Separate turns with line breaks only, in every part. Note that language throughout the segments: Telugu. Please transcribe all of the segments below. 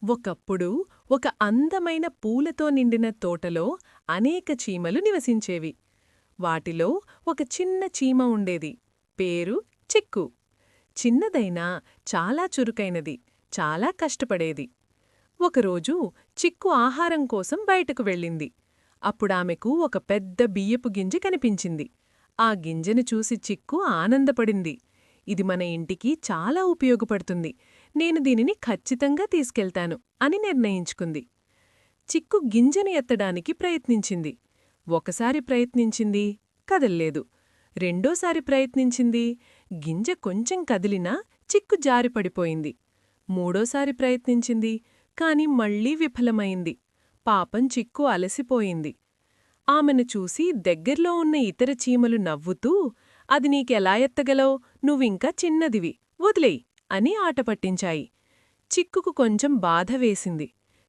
ఒకప్పుడు ఒక అందమైన పూలతో నిండిన తోటలో అనేక చీమలు నివసించేవి. వాటిలో ఒక చిన్న చీమ ఉండేది. పేరు చిక్కు. చిన్నదైనా చాలా చురుకైనది, చాలా కష్టపడేది. ఒకరోజు చిక్కు ఆహారం కోసం బయటకు వెళ్ళింది. అప్పుడామెకు ఒక పెద్ద బియ్యపు గింజ కనిపించింది. ఆ గింజను చూసి చిక్కు ఆనందపడింది. ఇది మన ఇంటికి చాలా ఉపయోగపడుతుంది, నేను దీనిని ఖచ్చితంగా తీసుకెళ్తాను అని నిర్ణయించుకుంది. చిక్కు గింజను ఎత్తడానికి ప్రయత్నించింది. ఒకసారి ప్రయత్నించింది, కదల్లేదు. రెండోసారి ప్రయత్నించింది, గింజ కొంచెం కదిలినా చిక్కు జారిపడిపోయింది. మూడోసారి ప్రయత్నించింది, కాని మళ్లీ విఫలమైంది. పాపం చిక్కు అలసిపోయింది. ఆమెను చూసి దగ్గర్లో ఉన్న ఇతర చీమలు నవ్వుతూ, అది నీకెలా ఎత్తగలవు, నువ్వింకా చిన్నదివి, వదిలేయ్ అని ఆటపట్టించాయి. చిక్కుకు కొంచెం బాధ వేసింది.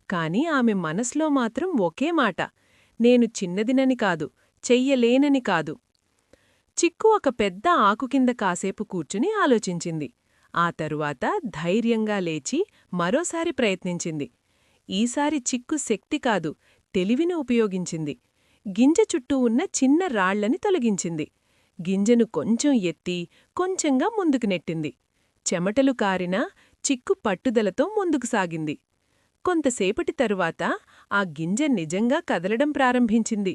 కాని ఆమె మనస్లో మాత్రం ఒకే మాట, నేను చిన్నదినని కాదు, చెయ్యలేనని కాదు. చిక్కు ఒక పెద్ద ఆకుకింద కాసేపు కూర్చుని ఆలోచించింది. ఆ తరువాత ధైర్యంగా లేచి మరోసారి ప్రయత్నించింది. ఈసారి చిక్కు శక్తి కాదు, తెలివిని ఉపయోగించింది. గింజ చుట్టూ ఉన్న చిన్న రాళ్లని తొలగించింది. గింజను కొంచెం ఎత్తి కొంచెంగా ముందుకు నెట్టింది. చెమటలు కారినా చిక్కు పట్టుదలతో ముందుకు సాగింది. కొంతసేపటి తరువాత ఆ గింజ నిజంగా కదలడం ప్రారంభించింది.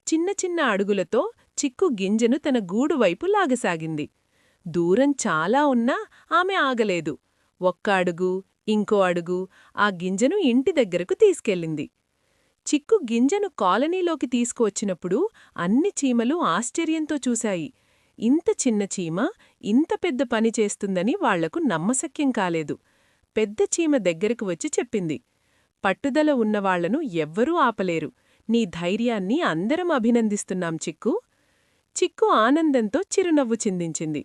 చిన్న చిన్న అడుగులతో చిక్కు గింజను తన గూడువైపు లాగసాగింది. దూరం చాలా ఉన్నా ఆమె ఆగలేదు. ఒక్క అడుగు, ఇంకో అడుగు, ఆ గింజను ఇంటి దగ్గరకు తీసుకెళ్ళింది. చిక్కు గింజను కాలనీలోకి తీసుకువచ్చినప్పుడు అన్ని చీమలు ఆశ్చర్యంతో చూశాయి. ఇంత చిన్న చీమ ఇంత పెద్ద పని చేస్తుందని వాళ్లకు నమ్మశక్యం కాలేదు. పెద్ద చీమ దగ్గరకు వచ్చి చెప్పింది, పట్టుదల ఉన్నవాళ్లను ఎవ్వరూ ఆపలేరు. నీ ధైర్యాన్ని అందరం అభినందిస్తున్నాం చిక్కు. చిక్కు ఆనందంతో చిరునవ్వు చిందించింది.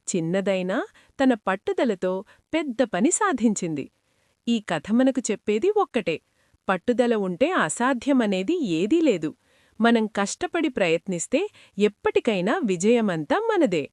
చిన్నదైనా తన పట్టుదలతో పెద్ద పని సాధించింది. ఈ కథ మనకు చెప్పేది ఒక్కటే, పట్టుదల ఉంటే అసాధ్యమనేది ఏదీ లేదు. మనం కష్టపడి ప్రయత్నిస్తే ఎప్పటికైనా విజయమంతా మనదే.